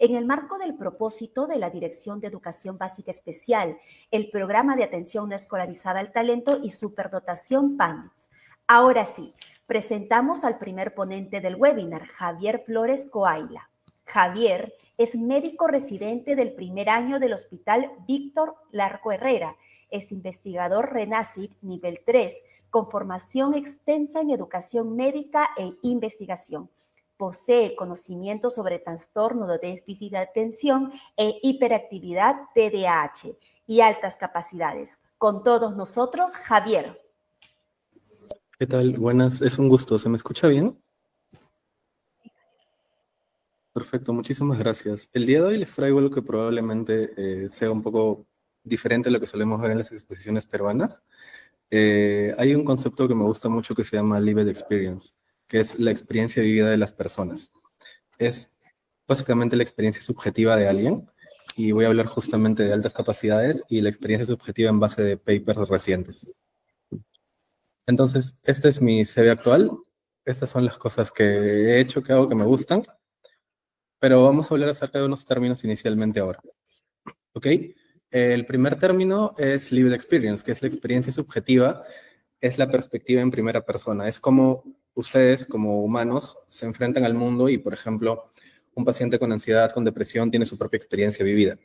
en el marco del propósito de la Dirección de Educación Básica Especial, el Programa de Atención No Escolarizada al Talento y Superdotación PANITS. Ahora sí, presentamos al primer ponente del webinar, Javier Flores Coaila. Javier es médico residente del primer año del Hospital Víctor Larco Herrera. Es investigador RENACIT nivel 3, con formación extensa en educación médica e investigación. Posee conocimientos sobre trastorno de déficit de atención e hiperactividad TDAH y altas capacidades. Con todos nosotros, Javier. ¿Qué tal? Buenas, es un gusto. ¿Se me escucha bien? Perfecto, muchísimas gracias. El día de hoy les traigo algo que probablemente sea un poco diferente a lo que solemos ver en las exposiciones peruanas. Hay un concepto que me gusta mucho que se llama Lived Experience, que es la experiencia vivida de las personas. Es básicamente la experiencia subjetiva de alguien, y voy a hablar justamente de altas capacidades y la experiencia subjetiva en base de papers recientes. Entonces, este es mi CV actual. Estas son las cosas que he hecho, que hago, que me gustan. Pero vamos a hablar acerca de unos términos inicialmente ahora. ¿Ok? El primer término es lived experience, que es la experiencia subjetiva, es la perspectiva en primera persona. Es como ustedes, como humanos, se enfrentan al mundo y, por ejemplo, un paciente con ansiedad, con depresión, tiene su propia experiencia vivida.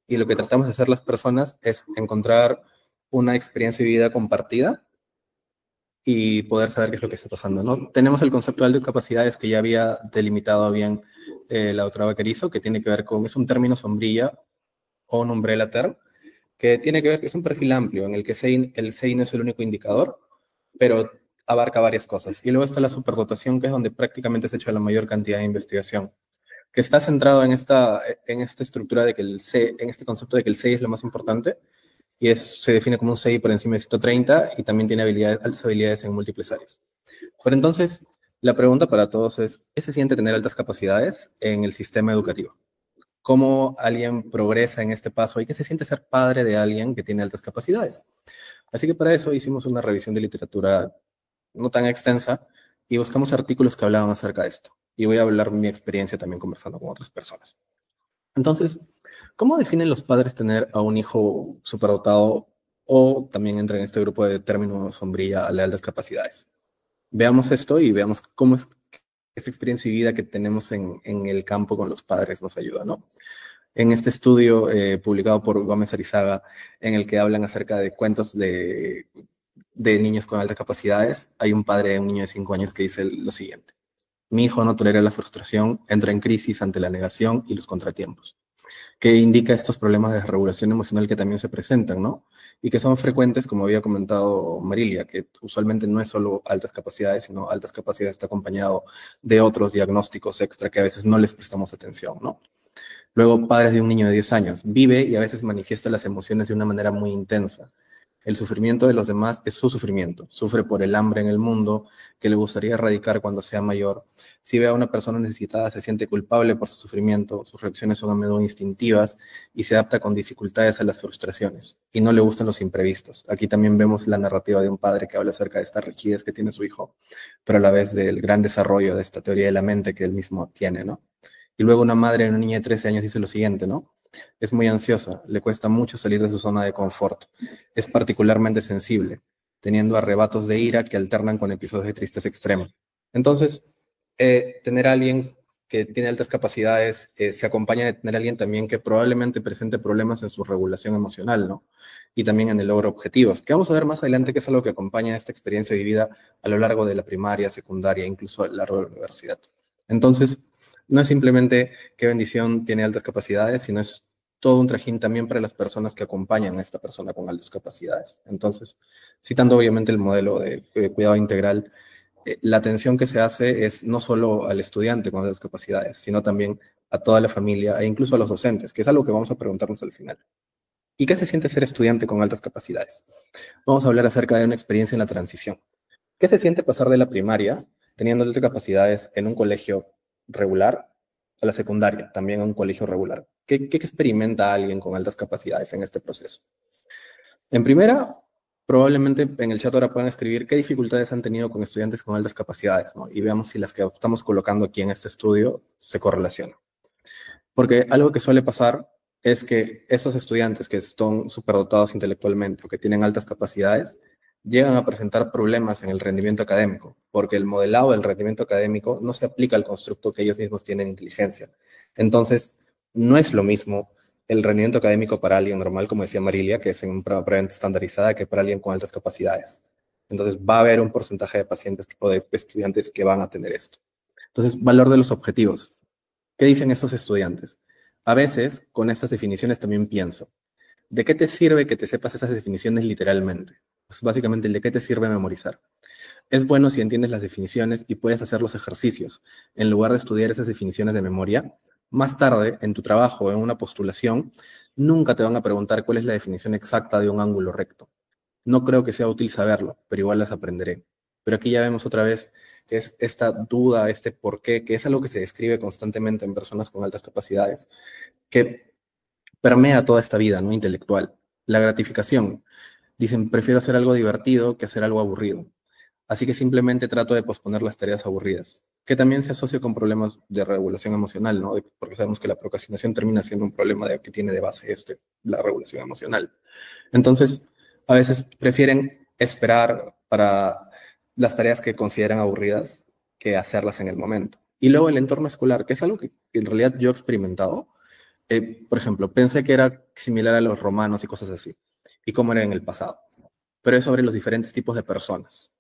Y lo que tratamos de hacer las personas es encontrar una experiencia vivida compartida y poder saber qué es lo que está pasando, ¿no? Tenemos el concepto de altas capacidades que ya había delimitado bien la doctora Vaquerizo, que tiene que ver con, es un término sombrilla o un umbrella term, que tiene que ver, es un perfil amplio en el que el SEI no es el único indicador, pero abarca varias cosas. Y luego está la superdotación, que es donde prácticamente se ha hecho la mayor cantidad de investigación, que está centrado en esta estructura de que en este concepto de que el SEI es lo más importante, y se define como un SEI por encima de 130 y también tiene altas habilidades en múltiples áreas. Pero entonces, la pregunta para todos es, ¿qué se siente tener altas capacidades en el sistema educativo? ¿Cómo alguien progresa en este paso? ¿Y qué se siente ser padre de alguien que tiene altas capacidades? Así que para eso hicimos una revisión de literatura no tan extensa y buscamos artículos que hablaban acerca de esto. Y voy a hablar de mi experiencia también conversando con otras personas. Entonces, ¿cómo definen los padres tener a un hijo superdotado o también entra en este grupo de términos sombrilla de altas capacidades? Veamos esto y veamos cómo es esta experiencia y vida que tenemos en el campo con los padres nos ayuda, ¿no? En este estudio publicado por Gómez Arizaga, en el que hablan acerca de cuentos de niños con altas capacidades, hay un padre de un niño de 5 años que dice lo siguiente: mi hijo no tolera la frustración, entra en crisis ante la negación y los contratiempos, que indica estos problemas de desregulación emocional que también se presentan, ¿no? Y que son frecuentes, como había comentado Marilia, que usualmente no es solo altas capacidades, sino altas capacidades está acompañado de otros diagnósticos extra que a veces no les prestamos atención, ¿no? Luego, padres de un niño de 10 años, vive y a veces manifiesta las emociones de una manera muy intensa. El sufrimiento de los demás es su sufrimiento. Sufre por el hambre en el mundo, que le gustaría erradicar cuando sea mayor. Si ve a una persona necesitada, se siente culpable por su sufrimiento. Sus reacciones son a menudo instintivas y se adapta con dificultades a las frustraciones. Y no le gustan los imprevistos. Aquí también vemos la narrativa de un padre que habla acerca de esta rigidez que tiene su hijo, pero a la vez del gran desarrollo de esta teoría de la mente que él mismo tiene, ¿no? Y luego una madre de una niña de 13 años dice lo siguiente, ¿no? Es muy ansiosa, le cuesta mucho salir de su zona de confort. Es particularmente sensible, teniendo arrebatos de ira que alternan con episodios de tristeza extrema. Entonces, tener a alguien que tiene altas capacidades se acompaña de tener a alguien también que probablemente presente problemas en su regulación emocional, ¿no? Y también en el logro de objetivos, que vamos a ver más adelante que es algo que acompaña esta experiencia vivida a lo largo de la primaria, secundaria, incluso a lo largo de la universidad. Entonces, no es simplemente qué bendición tiene altas capacidades, sino es todo un trajín también para las personas que acompañan a esta persona con altas capacidades. Entonces, citando obviamente el modelo de cuidado integral, la atención que se hace es no solo al estudiante con altas capacidades, sino también a toda la familia e incluso a los docentes, que es algo que vamos a preguntarnos al final. ¿Y qué se siente ser estudiante con altas capacidades? Vamos a hablar acerca de una experiencia en la transición. ¿Qué se siente pasar de la primaria, teniendo altas capacidades en un colegio regular, a la secundaria, también en un colegio regular? ¿Qué experimenta alguien con altas capacidades en este proceso? En primera, probablemente en el chat ahora puedan escribir qué dificultades han tenido con estudiantes con altas capacidades, ¿no? Y veamos si las que estamos colocando aquí en este estudio se correlacionan. Porque algo que suele pasar es que esos estudiantes que son superdotados intelectualmente o que tienen altas capacidades, llegan a presentar problemas en el rendimiento académico, porque el modelado del rendimiento académico no se aplica al constructo que ellos mismos tienen en inteligencia. Entonces, no es lo mismo el rendimiento académico para alguien normal, como decía Marilia, que es en una prueba estandarizada, que para alguien con altas capacidades. Entonces, va a haber un porcentaje de pacientes o de estudiantes que van a tener esto. Entonces, valor de los objetivos. ¿Qué dicen esos estudiantes? A veces, con estas definiciones también pienso, ¿de qué te sirve que te sepas esas definiciones literalmente? Pues básicamente, ¿de qué te sirve memorizar? Es bueno si entiendes las definiciones y puedes hacer los ejercicios, en lugar de estudiar esas definiciones de memoria. Más tarde, en tu trabajo o en una postulación, nunca te van a preguntar cuál es la definición exacta de un ángulo recto. No creo que sea útil saberlo, pero igual las aprenderé. Pero aquí ya vemos otra vez que es esta duda, este por qué, que es algo que se describe constantemente en personas con altas capacidades, que permea toda esta vida, ¿no? Intelectual. La gratificación. Dicen, prefiero hacer algo divertido que hacer algo aburrido. Así que simplemente trato de posponer las tareas aburridas, que también se asocia con problemas de regulación emocional, ¿no? Porque sabemos que la procrastinación termina siendo un problema que tiene de base la regulación emocional. Entonces, a veces prefieren esperar para las tareas que consideran aburridas que hacerlas en el momento. Y luego el entorno escolar, que es algo que en realidad yo he experimentado. Por ejemplo, pensé que era similar a los romanos y cosas así, y cómo era en el pasado. Pero es sobre los diferentes tipos de personas.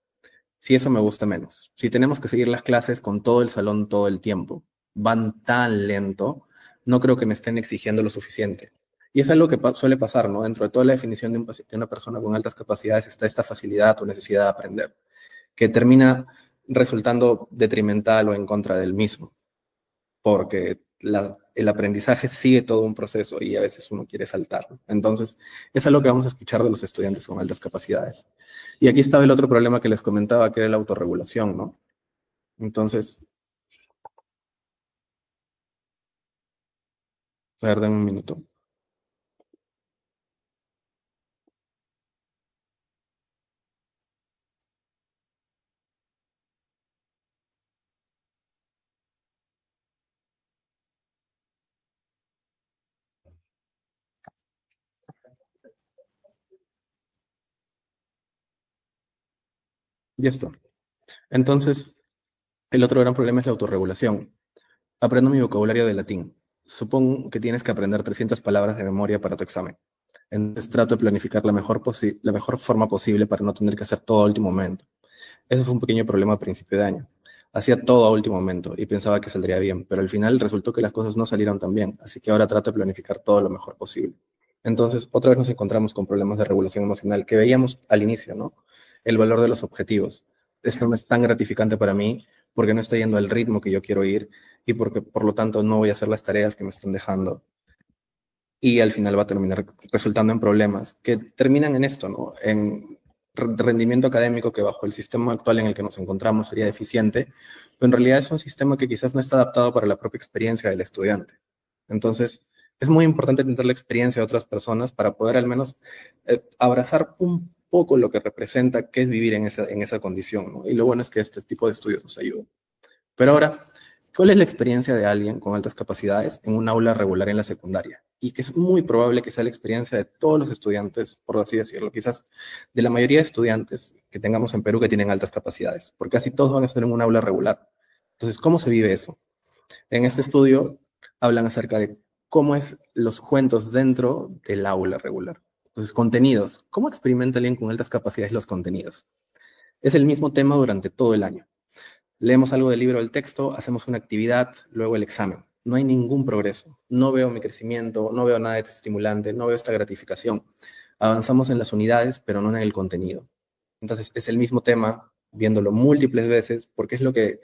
Si eso me gusta menos. Si tenemos que seguir las clases con todo el salón todo el tiempo, van tan lento, no creo que me estén exigiendo lo suficiente. Y es algo que suele pasar, ¿no? Dentro de toda la definición de una persona con altas capacidades está esta facilidad o necesidad de aprender, que termina resultando detrimental o en contra del mismo, porque el aprendizaje sigue todo un proceso y a veces uno quiere saltarlo. Entonces, es algo que vamos a escuchar de los estudiantes con altas capacidades. Y aquí estaba el otro problema que les comentaba, que era la autorregulación, ¿no? Entonces, a ver, denme un minuto. Ya está. Entonces, el otro gran problema es la autorregulación. Aprendo mi vocabulario de latín. Supongo que tienes que aprender 300 palabras de memoria para tu examen. Entonces trato de planificar la mejor forma posible para no tener que hacer todo a último momento. Ese fue un pequeño problema a principio de año. Hacía todo a último momento y pensaba que saldría bien, pero al final resultó que las cosas no salieron tan bien, así que ahora trato de planificar todo lo mejor posible. Entonces, otra vez nos encontramos con problemas de regulación emocional que veíamos al inicio, ¿no? El valor de los objetivos. Esto no es tan gratificante para mí porque no estoy yendo al ritmo que yo quiero ir y porque, por lo tanto, no voy a hacer las tareas que me están dejando. Y al final va a terminar resultando en problemas que terminan en esto, ¿no? En rendimiento académico que bajo el sistema actual en el que nos encontramos sería deficiente, pero en realidad es un sistema que quizás no está adaptado para la propia experiencia del estudiante. Entonces, es muy importante entender la experiencia de otras personas para poder al menos abrazar un poco lo que representa qué es vivir en esa condición, ¿no? Y lo bueno es que este tipo de estudios nos ayudan. Pero ahora, ¿cuál es la experiencia de alguien con altas capacidades en un aula regular en la secundaria? Y que es muy probable que sea la experiencia de todos los estudiantes, por así decirlo, quizás de la mayoría de estudiantes que tengamos en Perú que tienen altas capacidades, porque casi todos van a estar en un aula regular. Entonces, ¿cómo se vive eso? En este estudio hablan acerca de cómo es los cuentos dentro del aula regular. Entonces, contenidos. ¿Cómo experimenta alguien con altas capacidades los contenidos? Es el mismo tema durante todo el año. Leemos algo del libro del texto, hacemos una actividad, luego el examen. No hay ningún progreso. No veo mi crecimiento, no veo nada de estimulante, no veo esta gratificación. Avanzamos en las unidades, pero no en el contenido. Entonces, es el mismo tema, viéndolo múltiples veces, porque es lo que,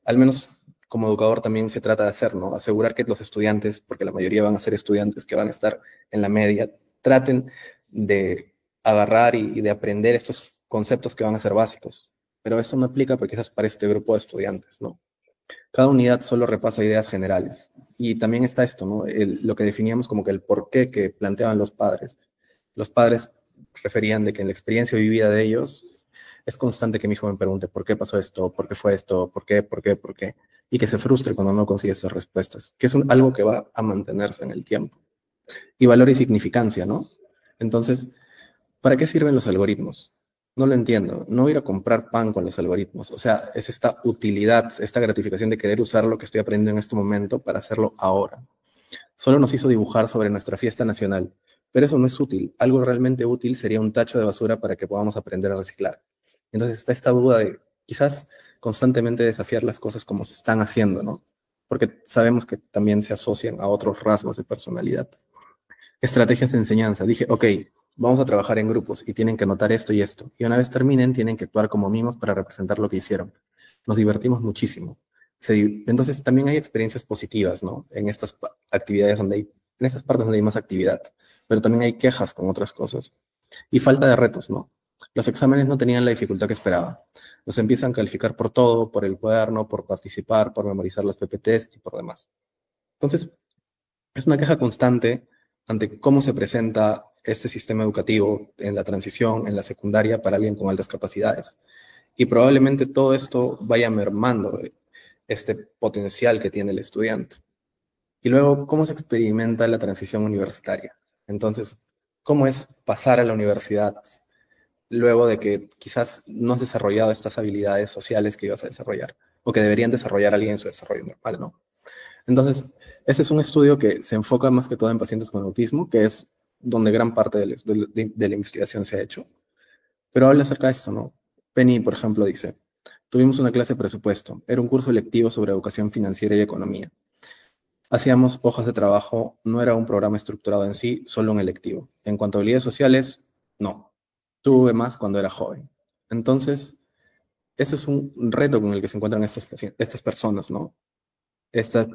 al menos como educador, también se trata de hacer, ¿no? Asegurar que los estudiantes, porque la mayoría van a ser estudiantes que van a estar en la media, traten de agarrar y de aprender estos conceptos que van a ser básicos. Pero esto no aplica porque quizás para este grupo de estudiantes, ¿no? Cada unidad solo repasa ideas generales. Y también está esto, ¿no? Lo que definíamos como que el porqué que planteaban los padres. Los padres referían de que en la experiencia vivida de ellos Es constante que mi hijo me pregunte por qué pasó esto, por qué fue esto, por qué, y que se frustre cuando no consigue esas respuestas, que es algo que va a mantenerse en el tiempo. Y valor y significancia, ¿no? Entonces, ¿para qué sirven los algoritmos? No lo entiendo. No voy a ir a comprar pan con los algoritmos. O sea, es esta utilidad, esta gratificación de querer usar lo que estoy aprendiendo en este momento para hacerlo ahora. Solo nos hizo dibujar sobre nuestra fiesta nacional, pero eso no es útil. Algo realmente útil sería un tacho de basura para que podamos aprender a reciclar. Entonces está esta duda de quizás constantemente desafiar las cosas como se están haciendo, ¿no? Porque sabemos que también se asocian a otros rasgos de personalidad. Estrategias de enseñanza. Dije, ok, vamos a trabajar en grupos y tienen que anotar esto y esto. Y una vez terminen, tienen que actuar como mimos para representar lo que hicieron. Nos divertimos muchísimo. Entonces también hay experiencias positivas, ¿no? En estas actividades en estas partes donde hay más actividad. Pero también hay quejas con otras cosas. Y falta de retos, ¿no? Los exámenes no tenían la dificultad que esperaba. Nos empiezan a calificar por todo, por el cuaderno, por participar, por memorizar las PPTs y por demás. Entonces, es una queja constante ante cómo se presenta este sistema educativo en la transición, en la secundaria, para alguien con altas capacidades. Y probablemente todo esto vaya mermando este potencial que tiene el estudiante. Y luego, ¿cómo se experimenta la transición universitaria? Entonces, ¿cómo es pasar a la universidad luego de que quizás no has desarrollado estas habilidades sociales que ibas a desarrollar o que deberían desarrollar alguien en su desarrollo normal, ¿no? Entonces, este es un estudio que se enfoca más que todo en pacientes con autismo, que es donde gran parte de la investigación se ha hecho. Pero habla acerca de esto, ¿no? Penny, por ejemplo, dice, tuvimos una clase de presupuesto. Era un curso electivo sobre educación financiera y economía. Hacíamos hojas de trabajo, no era un programa estructurado en sí, solo un electivo. En cuanto a habilidades sociales, no. Tuve más cuando era joven. Entonces, eso es un reto con el que se encuentran estas personas, ¿no? Estas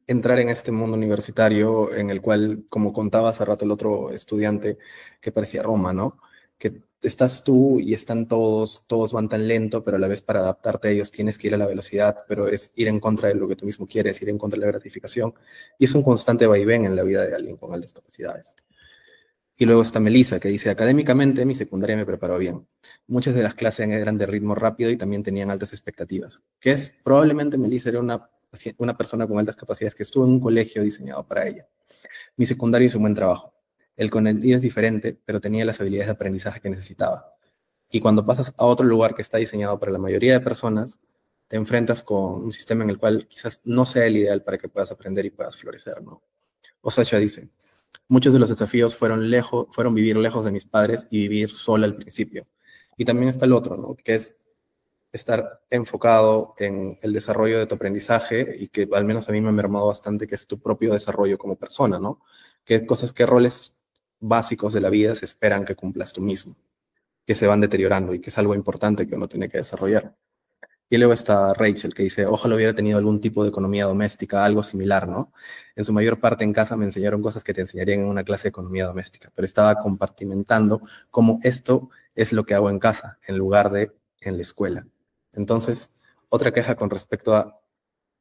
entrar en este mundo universitario en el cual, como contaba hace rato el otro estudiante, que parecía Roma, ¿no? Que estás tú y están todos, todos van tan lento, pero a la vez para adaptarte a ellos tienes que ir a la velocidad, pero es ir en contra de lo que tú mismo quieres, ir en contra de la gratificación. Y es un constante vaivén en la vida de alguien con altas capacidades. Y luego está Melissa, que dice, académicamente mi secundaria me preparó bien. Muchas de las clases eran de ritmo rápido y también tenían altas expectativas. Que es, probablemente Melissa era una persona con altas capacidades que estuvo en un colegio diseñado para ella. Mi secundario hizo un buen trabajo. El con el día es diferente, pero tenía las habilidades de aprendizaje que necesitaba. Y cuando pasas a otro lugar que está diseñado para la mayoría de personas, te enfrentas con un sistema en el cual quizás no sea el ideal para que puedas aprender y puedas florecer, ¿no? Osacha dice, muchos de los desafíos fueron vivir lejos de mis padres y vivir sola al principio. Y también está el otro, ¿no? Que es estar enfocado en el desarrollo de tu aprendizaje y que al menos a mí me ha mermado bastante, que es tu propio desarrollo como persona, ¿no? Qué roles básicos de la vida se esperan que cumplas tú mismo, que se van deteriorando y que es algo importante que uno tiene que desarrollar. Y luego está Rachel, que dice, ojalá hubiera tenido algún tipo de economía doméstica, algo similar, ¿no? En su mayor parte en casa me enseñaron cosas que te enseñarían en una clase de economía doméstica, pero estaba compartimentando cómo esto es lo que hago en casa, en lugar de en la escuela. Entonces, otra queja con respecto a,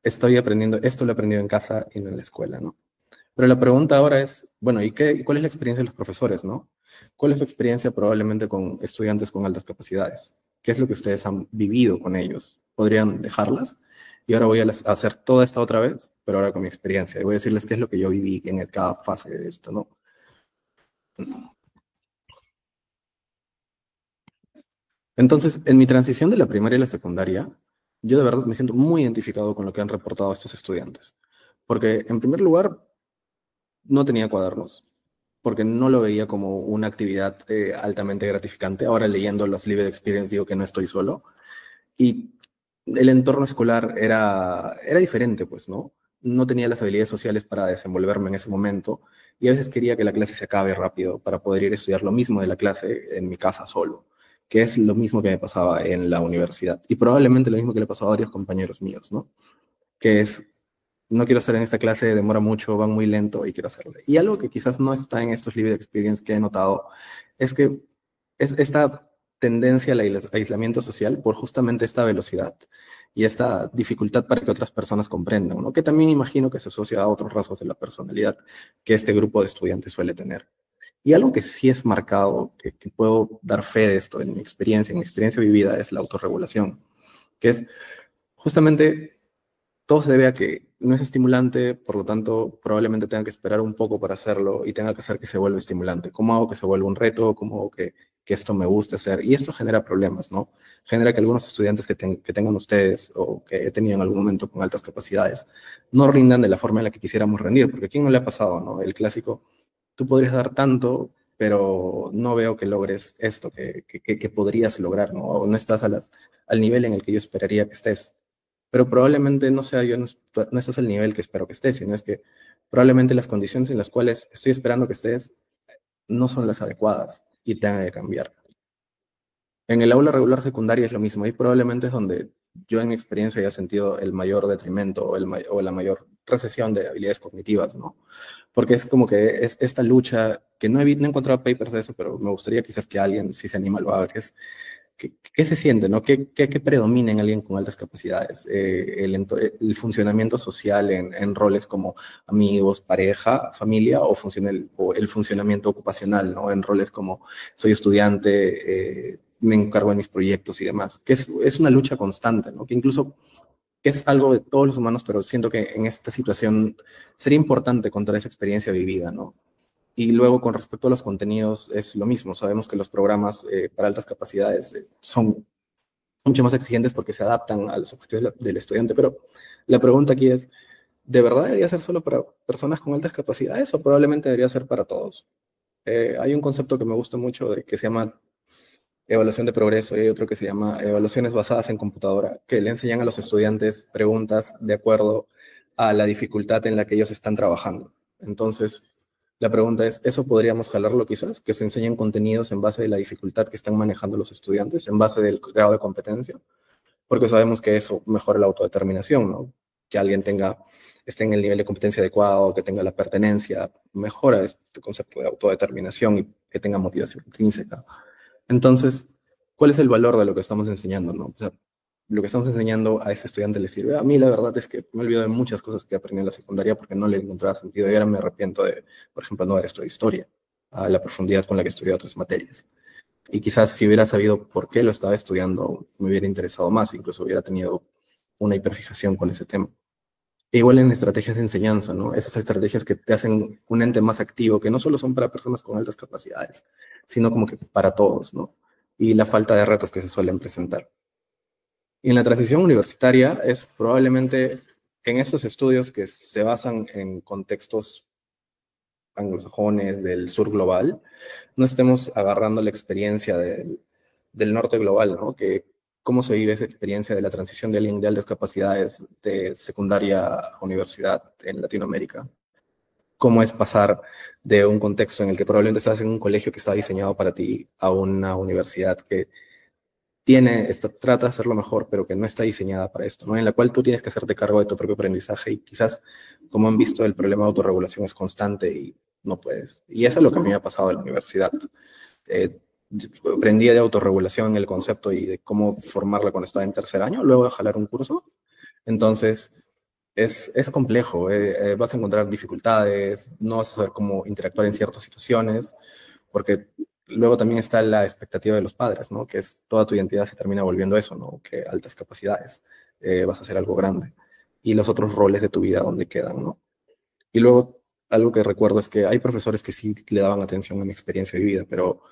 estoy aprendiendo, esto lo he aprendido en casa y no en la escuela, ¿no? Pero la pregunta ahora es, bueno, ¿cuál es la experiencia de los profesores, no? ¿Cuál es su experiencia probablemente con estudiantes con altas capacidades? ¿Qué es lo que ustedes han vivido con ellos? ¿Podrían dejarlas? Y ahora voy a hacer toda esta otra vez, pero ahora con mi experiencia. Y voy a decirles qué es lo que yo viví en cada fase de esto, ¿no? Entonces, en mi transición de la primaria a la secundaria, yo de verdad me siento muy identificado con lo que han reportado estos estudiantes. Porque, en primer lugar, no tenía cuadernos, porque no lo veía como una actividad altamente gratificante. Ahora leyendo los Lived Experience digo que no estoy solo. Y el entorno escolar era diferente, pues, ¿no? No tenía las habilidades sociales para desenvolverme en ese momento y a veces quería que la clase se acabe rápido para poder ir a estudiar lo mismo de la clase en mi casa solo, que es lo mismo que me pasaba en la universidad y probablemente lo mismo que le pasó a varios compañeros míos, ¿no? Que es, no quiero estar en esta clase, demora mucho, van muy lento y quiero hacerlo. Y algo que quizás no está en estos Lived Experience que he notado es que es esta tendencia al aislamiento social por justamente esta velocidad y esta dificultad para que otras personas comprendan, ¿no? Que también imagino que se asocia a otros rasgos de la personalidad que este grupo de estudiantes suele tener. Y algo que sí es marcado, que puedo dar fe de esto en mi experiencia vivida, es la autorregulación, que es justamente todo se debe a que no es estimulante, por lo tanto, probablemente tenga que esperar un poco para hacerlo y tenga que hacer que se vuelva estimulante. ¿Cómo hago que se vuelva un reto? ¿Cómo hago que esto me guste hacer? Y esto genera problemas, ¿no? Genera que algunos estudiantes que tengan ustedes o que he tenido en algún momento con altas capacidades no rindan de la forma en la que quisiéramos rendir, porque ¿a quién no le ha pasado, no? El clásico, tú podrías dar tanto, pero no veo que logres esto que podrías lograr, ¿no? O no estás al nivel en el que yo esperaría que estés, pero probablemente no sea yo, no estás al nivel que espero que estés, sino es que probablemente las condiciones en las cuales estoy esperando que estés no son las adecuadas y tengan que cambiar. En el aula regular secundaria es lo mismo, y probablemente es donde yo en mi experiencia haya sentido el mayor detrimento o la mayor recesión de habilidades cognitivas, ¿no? Porque es como que es esta lucha, que no he encontrado papers de eso, pero me gustaría quizás que alguien, si se anima, lo haga, que es ¿qué se siente, no? ¿Qué predomina en alguien con altas capacidades? El funcionamiento social en roles como amigos, pareja, familia, o el funcionamiento ocupacional, ¿no? En roles como soy estudiante, me encargo de mis proyectos y demás, que es una lucha constante, ¿no? Que incluso que es algo de todos los humanos, pero siento que en esta situación sería importante contar esa experiencia vivida, ¿no? Y luego, con respecto a los contenidos, es lo mismo. Sabemos que los programas para altas capacidades son mucho más exigentes porque se adaptan a los objetivos del estudiante. Pero la pregunta aquí es, ¿de verdad debería ser solo para personas con altas capacidades o probablemente debería ser para todos? Hay un concepto que me gusta mucho que se llama evaluación de progreso y hay otro que se llama evaluaciones basadas en computadora, que le enseñan a los estudiantes preguntas de acuerdo a la dificultad en la que ellos están trabajando. Entonces, la pregunta es, ¿eso podríamos jalarlo quizás? Que se enseñen contenidos en base de la dificultad que están manejando los estudiantes, en base del grado de competencia, porque sabemos que eso mejora la autodeterminación, ¿no? Que alguien esté en el nivel de competencia adecuado, que tenga la pertenencia, mejora este concepto de autodeterminación y que tenga motivación intrínseca. Entonces, ¿cuál es el valor de lo que estamos enseñando, no? O sea, lo que estamos enseñando a este estudiante le sirve. A mí la verdad es que me olvido de muchas cosas que aprendí en la secundaria porque no le encontraba sentido y ahora me arrepiento de, por ejemplo, no haber estudiado historia a la profundidad con la que estudié otras materias. Y quizás si hubiera sabido por qué lo estaba estudiando, me hubiera interesado más, incluso hubiera tenido una hiperfijación con ese tema. E igual en estrategias de enseñanza, ¿no? Esas estrategias que te hacen un ente más activo, que no solo son para personas con altas capacidades, sino como que para todos, ¿no? Y la falta de retos que se suelen presentar. Y en la transición universitaria es probablemente en estos estudios que se basan en contextos anglosajones del sur global, no estemos agarrando la experiencia del norte global, ¿no? Que cómo se vive esa experiencia de la transición de alguien de altas capacidades de secundaria a universidad en Latinoamérica. Cómo es pasar de un contexto en el que probablemente estás en un colegio que está diseñado para ti a una universidad que trata de hacerlo mejor, pero que no está diseñada para esto, ¿no? En la cual tú tienes que hacerte cargo de tu propio aprendizaje y quizás, como han visto, el problema de autorregulación es constante y no puedes. Y eso es lo que a mí me ha pasado en la universidad. Eh, Aprendí de autorregulación, el concepto y de cómo formarla cuando estaba en tercer año, luego de jalar un curso. Entonces, es complejo, vas a encontrar dificultades, no vas a saber cómo interactuar en ciertas situaciones, porque luego también está la expectativa de los padres, ¿no? Que es toda tu identidad se termina volviendo eso, ¿no? Que altas capacidades, vas a hacer algo grande. Y los otros roles de tu vida, ¿dónde quedan, no? Y luego, algo que recuerdo es que hay profesores que sí le daban atención a mi experiencia vivida, pero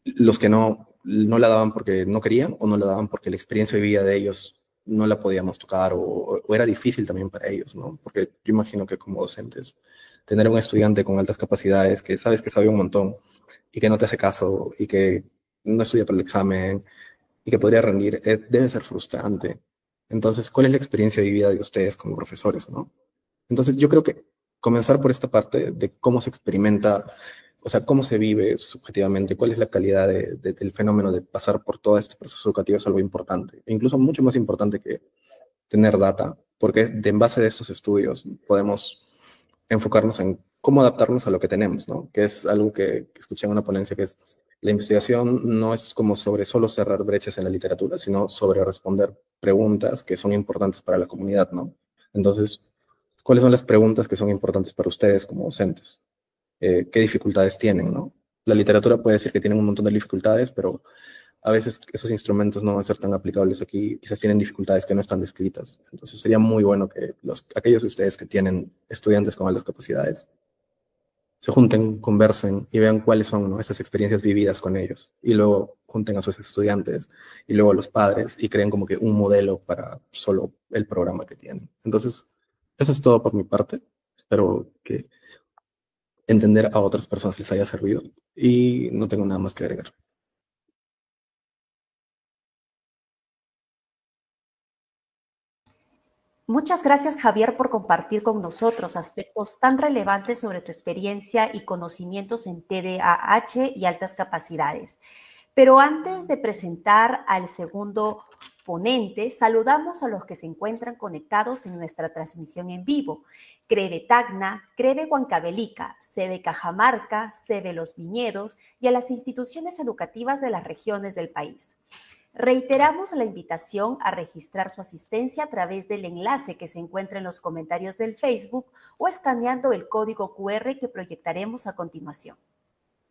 los que no la daban porque no querían o no la daban porque la experiencia vivida de ellos no la podíamos tocar o era difícil también para ellos, ¿no? Porque yo imagino que como docentes, tener un estudiante con altas capacidades que sabes que sabe un montón y que no te hace caso y que no estudia para el examen y que podría rendir, debe ser frustrante. Entonces, ¿cuál es la experiencia vivida de ustedes como profesores, no? Entonces, yo creo que comenzar por esta parte de cómo se experimenta, o sea, cómo se vive subjetivamente, cuál es la calidad del fenómeno de pasar por todo este proceso educativo es algo importante, e incluso mucho más importante que tener data, porque en base de estos estudios podemos enfocarnos en cómo adaptarnos a lo que tenemos, ¿no? Que es algo que escuché en una ponencia, que es la investigación no es como sobre solo cerrar brechas en la literatura, sino sobre responder preguntas que son importantes para la comunidad, ¿no? Entonces, ¿cuáles son las preguntas que son importantes para ustedes como docentes? qué dificultades tienen, ¿no? La literatura puede decir que tienen un montón de dificultades, pero a veces esos instrumentos no van a ser tan aplicables aquí, quizás tienen dificultades que no están descritas. Entonces sería muy bueno que aquellos de ustedes que tienen estudiantes con altas capacidades se junten, conversen y vean cuáles son, ¿no?, esas experiencias vividas con ellos. Y luego junten a sus estudiantes y luego a los padres y creen como que un modelo para solo el programa que tienen. Entonces, eso es todo por mi parte. Espero que entender a otras personas les haya servido y no tengo nada más que agregar. Muchas gracias, Javier, por compartir con nosotros aspectos tan relevantes sobre tu experiencia y conocimientos en TDAH y altas capacidades. Pero antes de presentar al segundo ponente, saludamos a los que se encuentran conectados en nuestra transmisión en vivo. CREVE Tacna, CREVE Huancavelica, CEBE Cajamarca, CEBE Los Viñedos y a las instituciones educativas de las regiones del país. Reiteramos la invitación a registrar su asistencia a través del enlace que se encuentra en los comentarios del Facebook o escaneando el código QR que proyectaremos a continuación.